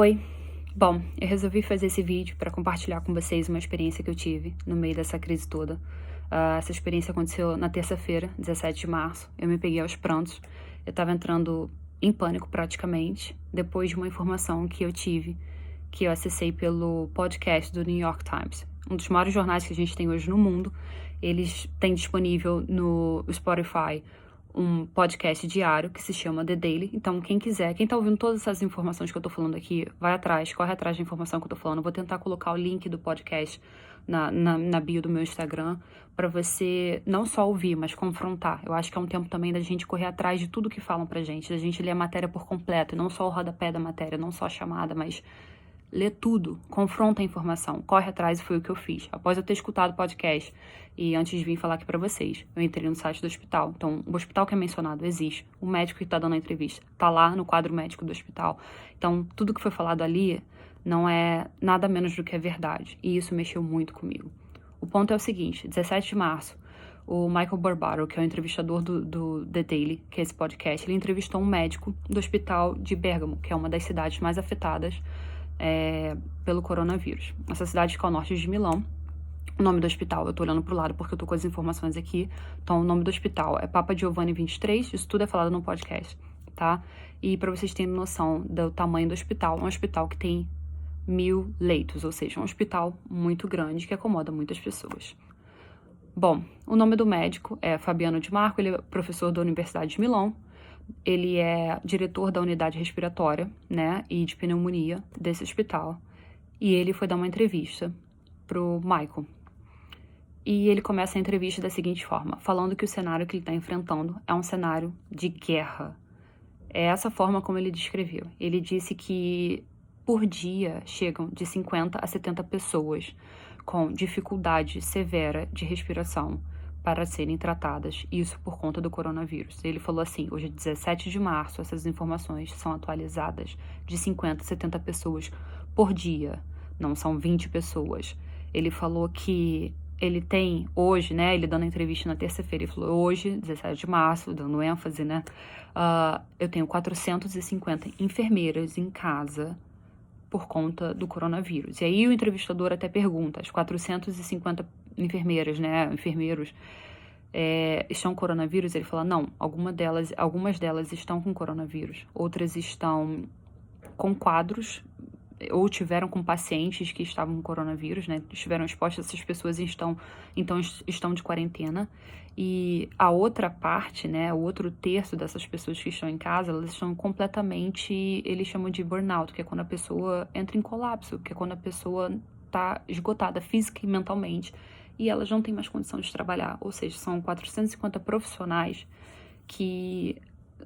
Oi, bom, eu resolvi fazer esse vídeo para compartilhar com vocês uma experiência que eu tive no meio dessa crise toda. Essa experiência aconteceu na terça-feira, 17 de março. Eu me peguei aos prantos. Eu estava entrando em pânico praticamente, depois de uma informação que eu tive, que eu acessei pelo podcast do New York Times. Um dos maiores jornais que a gente tem hoje no mundo. Eles têm disponível no Spotify um podcast diário que se chama The Daily. Então, quem quiser, quem tá ouvindo todas essas informações que eu tô falando aqui, vai atrás, corre atrás da informação que eu tô falando. Eu vou tentar colocar o link do podcast na bio do meu Instagram, para você não só ouvir, mas confrontar. Eu acho que é um tempo também da gente correr atrás de tudo que falam pra gente, da gente ler a matéria por completo, e não só o rodapé da matéria, não só a chamada, mas lê tudo, confronta a informação, corre atrás, e foi o que eu fiz. Após eu ter escutado o podcast e antes de vir falar aqui pra vocês, eu entrei no site do hospital. Então, o hospital que é mencionado existe, o médico que tá dando a entrevista tá lá no quadro médico do hospital. Então, tudo que foi falado ali não é nada menos do que é verdade, e isso mexeu muito comigo. O ponto é o seguinte: 17 de março, o Michael Barbaro, que é o entrevistador do The Daily, que é esse podcast, ele entrevistou um médico do hospital de Bergamo, que é uma das cidades mais afetadas pelo coronavírus. Essa cidade fica ao norte de Milão. O nome do hospital, eu tô olhando pro lado porque eu tô com as informações aqui. Então, o nome do hospital é Papa Giovanni 23, isso tudo é falado no podcast, tá? E pra vocês terem noção do tamanho do hospital, é um hospital que tem 1.000 leitos, ou seja, um hospital muito grande que acomoda muitas pessoas. Bom, o nome do médico é Fabiano Di Marco, ele é professor da Universidade de Milão. Ele é diretor da unidade respiratória, né, e de pneumonia desse hospital. E ele foi dar uma entrevista pro Michael. E ele começa a entrevista da seguinte forma, falando que o cenário que ele está enfrentando é um cenário de guerra. É essa forma como ele descreveu. Ele disse que por dia chegam de 50 a 70 pessoas com dificuldade severa de respiração para serem tratadas, isso por conta do coronavírus. Ele falou assim, hoje é 17 de março, essas informações são atualizadas, de 50 a 70 pessoas por dia, não são 20 pessoas. Ele falou que ele tem hoje, né, ele dando entrevista na terça-feira, ele falou, hoje, 17 de março, dando ênfase, né, eu tenho 450 enfermeiras em casa por conta do coronavírus. E aí o entrevistador até pergunta, as 450 enfermeiras, né, enfermeiros, estão com coronavírus? Ele fala, não, algumas delas estão com coronavírus, outras estão com quadros, ou tiveram com pacientes que estavam com coronavírus, né, estiveram expostas, essas pessoas estão de quarentena, e a outra parte, né, o outro terço dessas pessoas que estão em casa, elas estão completamente, eles chamam de burnout, que é quando a pessoa entra em colapso, que é quando a pessoa tá esgotada física e mentalmente, e elas não têm mais condição de trabalhar, ou seja, são 450 profissionais que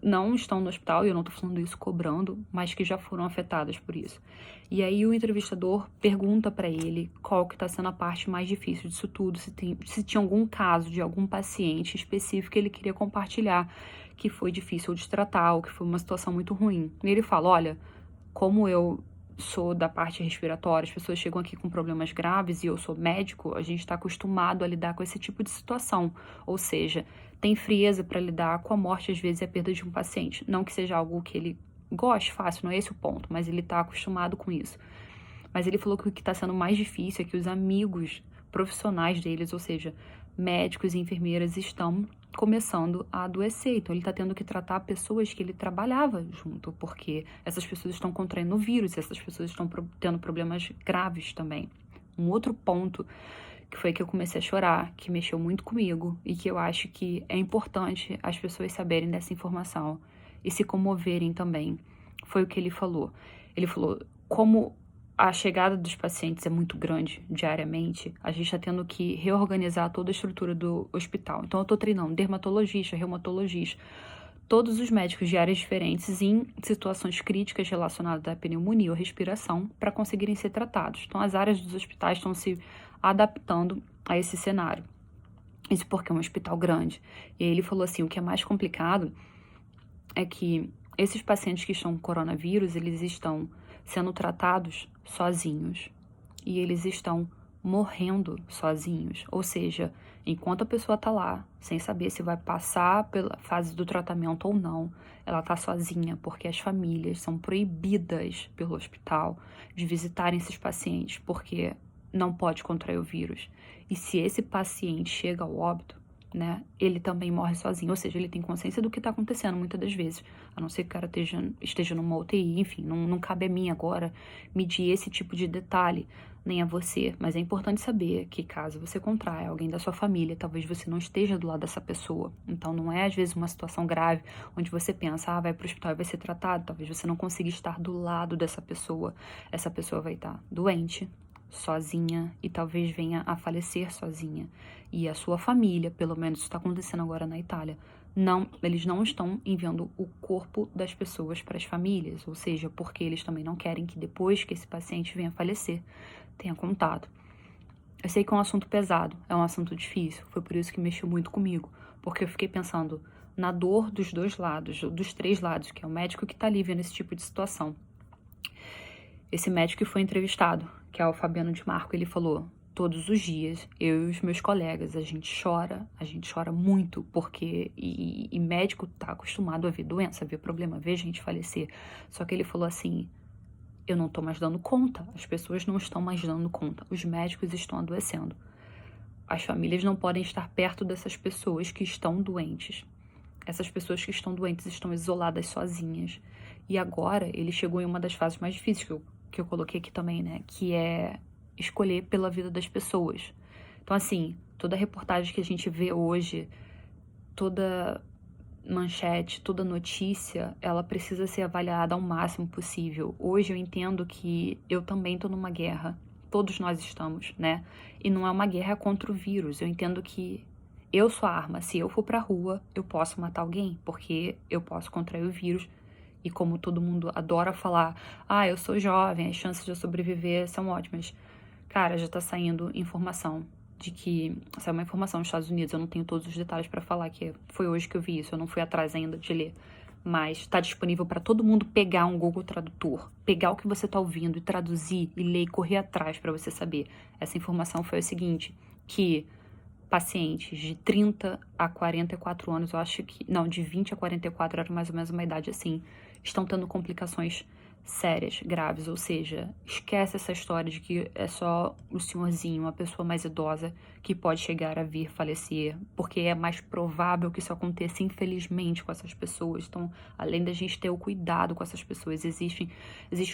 não estão no hospital, e eu não tô falando isso cobrando, mas que já foram afetadas por isso. E aí o entrevistador pergunta para ele qual que tá sendo a parte mais difícil disso tudo, se tinha algum caso de algum paciente específico que ele queria compartilhar, que foi difícil de tratar, ou que foi uma situação muito ruim. E ele fala, olha, como eu sou da parte respiratória, as pessoas chegam aqui com problemas graves e eu sou médico, a gente está acostumado a lidar com esse tipo de situação, ou seja, tem frieza para lidar com a morte, às vezes, e a perda de um paciente. Não que seja algo que ele goste fácil, não é esse o ponto, mas ele está acostumado com isso. Mas ele falou que o que está sendo mais difícil é que os amigos profissionais deles, ou seja, médicos e enfermeiras, estão começando a adoecer. Então, ele está tendo que tratar pessoas que ele trabalhava junto, porque essas pessoas estão contraindo o vírus, essas pessoas estão tendo problemas graves também. Um outro ponto que foi que eu comecei a chorar, que mexeu muito comigo e que eu acho que é importante as pessoas saberem dessa informação e se comoverem também, foi o que ele falou. Ele falou, como a chegada dos pacientes é muito grande diariamente, a gente está tendo que reorganizar toda a estrutura do hospital. Então, eu estou treinando dermatologista, reumatologista, todos os médicos de áreas diferentes em situações críticas relacionadas à pneumonia ou respiração para conseguirem ser tratados. Então, as áreas dos hospitais estão se adaptando a esse cenário. Isso porque é um hospital grande. E aí ele falou assim, o que é mais complicado é que esses pacientes que estão com coronavírus, eles estão sendo tratados sozinhos e eles estão morrendo sozinhos, ou seja, Enquanto a pessoa tá lá, sem saber se vai passar pela fase do tratamento ou não, ela tá sozinha, porque as famílias são proibidas pelo hospital de visitarem esses pacientes, porque não pode contrair o vírus. E se esse paciente chega ao óbito, né, ele também morre sozinho, ou seja, ele tem consciência do que está acontecendo muitas das vezes, a não ser que o cara esteja numa UTI, enfim, não cabe a mim agora medir esse tipo de detalhe, nem a você, mas é importante saber que caso você contraia alguém da sua família, talvez você não esteja do lado dessa pessoa, então não é às vezes uma situação grave, onde você pensa, vai pro hospital e vai ser tratado, talvez você não consiga estar do lado dessa pessoa, essa pessoa vai estar doente, sozinha e talvez venha a falecer sozinha. E a sua família, pelo menos isso está acontecendo agora na Itália, eles não estão enviando o corpo das pessoas para as famílias, ou seja, porque eles também não querem que depois que esse paciente venha a falecer, tenha contato. Eu sei que é um assunto pesado, é um assunto difícil, foi por isso que mexeu muito comigo, porque eu fiquei pensando na dor dos dois lados, dos três lados, que é o médico que está ali vendo esse tipo de situação. Esse médico que foi entrevistado, que é o Fabiano de Marco, ele falou: todos os dias, eu e os meus colegas, a gente chora muito, porque e médico tá acostumado a ver doença, a ver problema, a ver gente falecer. Só que ele falou assim: eu não tô mais dando conta, as pessoas não estão mais dando conta, os médicos estão adoecendo. As famílias não podem estar perto dessas pessoas que estão doentes. Essas pessoas que estão doentes estão isoladas sozinhas. E agora ele chegou em uma das fases mais difíceis que eu coloquei aqui também, né? Que é escolher pela vida das pessoas. Então, assim, toda reportagem que a gente vê hoje, toda manchete, toda notícia, ela precisa ser avaliada ao máximo possível. Hoje eu entendo que eu também tô numa guerra. Todos nós estamos, né? E não é uma guerra contra o vírus. Eu entendo que eu sou a arma. Se eu for pra rua, eu posso matar alguém, porque eu posso contrair o vírus. E como todo mundo adora falar, eu sou jovem, as chances de eu sobreviver são ótimas. Cara, já tá saindo informação de que, essa é uma informação dos Estados Unidos, eu não tenho todos os detalhes pra falar, que foi hoje que eu vi isso, eu não fui atrás ainda de ler. Mas tá disponível pra todo mundo pegar um Google Tradutor, pegar o que você tá ouvindo e traduzir e ler e correr atrás pra você saber. Essa informação foi o seguinte, que pacientes de 30 a 44 anos, eu acho que, não, de 20 a 44 era mais ou menos uma idade assim, estão tendo complicações sérias, graves, ou seja, esquece essa história de que é só o senhorzinho, uma pessoa mais idosa que pode chegar a vir falecer, porque é mais provável que isso aconteça, infelizmente, com essas pessoas. Então, além da gente ter o cuidado com essas pessoas, existe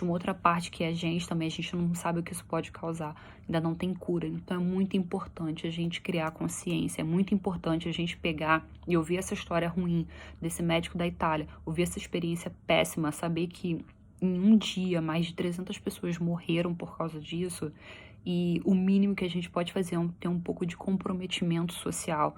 uma outra parte que é a gente também, a gente não sabe o que isso pode causar, ainda não tem cura, então é muito importante a gente criar consciência, é muito importante a gente pegar e ouvir essa história ruim desse médico da Itália, ouvir essa experiência péssima, saber que em um dia, mais de 300 pessoas morreram por causa disso, e o mínimo que a gente pode fazer é ter um pouco de comprometimento social.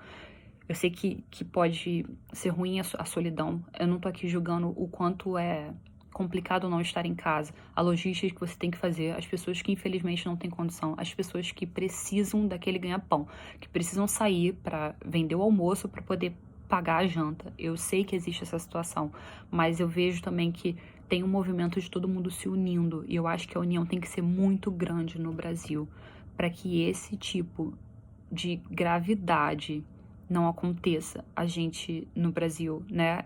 Eu sei que pode ser ruim a solidão, eu não tô aqui julgando o quanto é complicado não estar em casa, a logística que você tem que fazer, as pessoas que infelizmente não têm condição, as pessoas que precisam daquele ganha-pão, que precisam sair para vender o almoço para poder pagar a janta. Eu sei que existe essa situação, mas eu vejo também que tem um movimento de todo mundo se unindo, e eu acho que a união tem que ser muito grande no Brasil para que esse tipo de gravidade não aconteça. A gente no Brasil, né,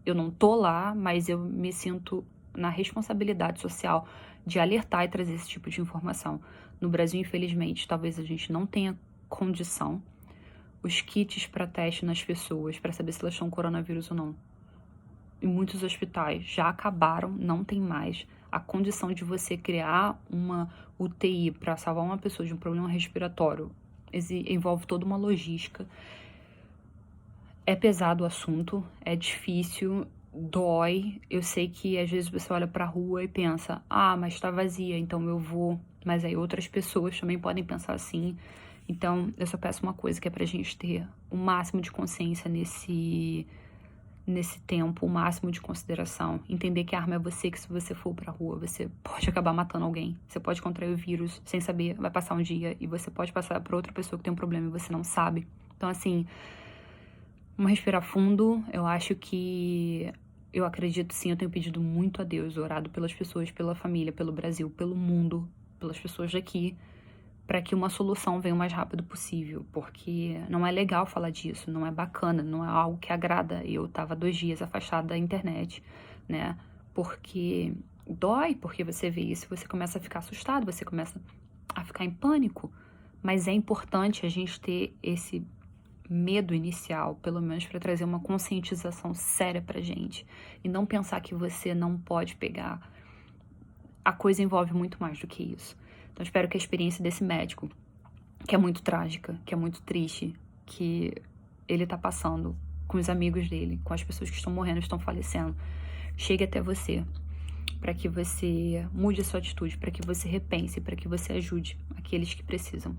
eu não tô lá, mas eu me sinto na responsabilidade social de alertar e trazer esse tipo de informação. No Brasil, infelizmente, talvez a gente não tenha condição. Os kits para teste nas pessoas, para saber se elas estão com coronavírus ou não, em muitos hospitais já acabaram, não tem mais. A condição de você criar uma UTI para salvar uma pessoa de um problema respiratório envolve toda uma logística. É pesado o assunto, é difícil, dói. Eu sei que às vezes você olha pra rua e pensa, mas tá vazia, então eu vou. Mas aí outras pessoas também podem pensar assim. Então, eu só peço uma coisa, que é pra gente ter o máximo de consciência nesse tempo, o máximo de consideração. Entender que a arma é você, que se você for pra rua, você pode acabar matando alguém. Você pode contrair o vírus sem saber, vai passar um dia e você pode passar pra outra pessoa que tem um problema e você não sabe. Então, assim, vamos respirar fundo. Eu acredito sim, eu tenho pedido muito a Deus, orado pelas pessoas, pela família, pelo Brasil, pelo mundo, pelas pessoas daqui, para que uma solução venha o mais rápido possível, porque não é legal falar disso, não é bacana, não é algo que agrada. Eu tava 2 dias afastada da internet, né? Porque dói, porque você vê isso, você começa a ficar assustado, você começa a ficar em pânico. Mas é importante a gente ter esse medo inicial, pelo menos para trazer uma conscientização séria pra gente. E não pensar que você não pode pegar. A coisa envolve muito mais do que isso. Então, espero que a experiência desse médico, que é muito trágica, que é muito triste, que ele tá passando com os amigos dele, com as pessoas que estão morrendo, estão falecendo, chegue até você, para que você mude a sua atitude, para que você repense, para que você ajude aqueles que precisam.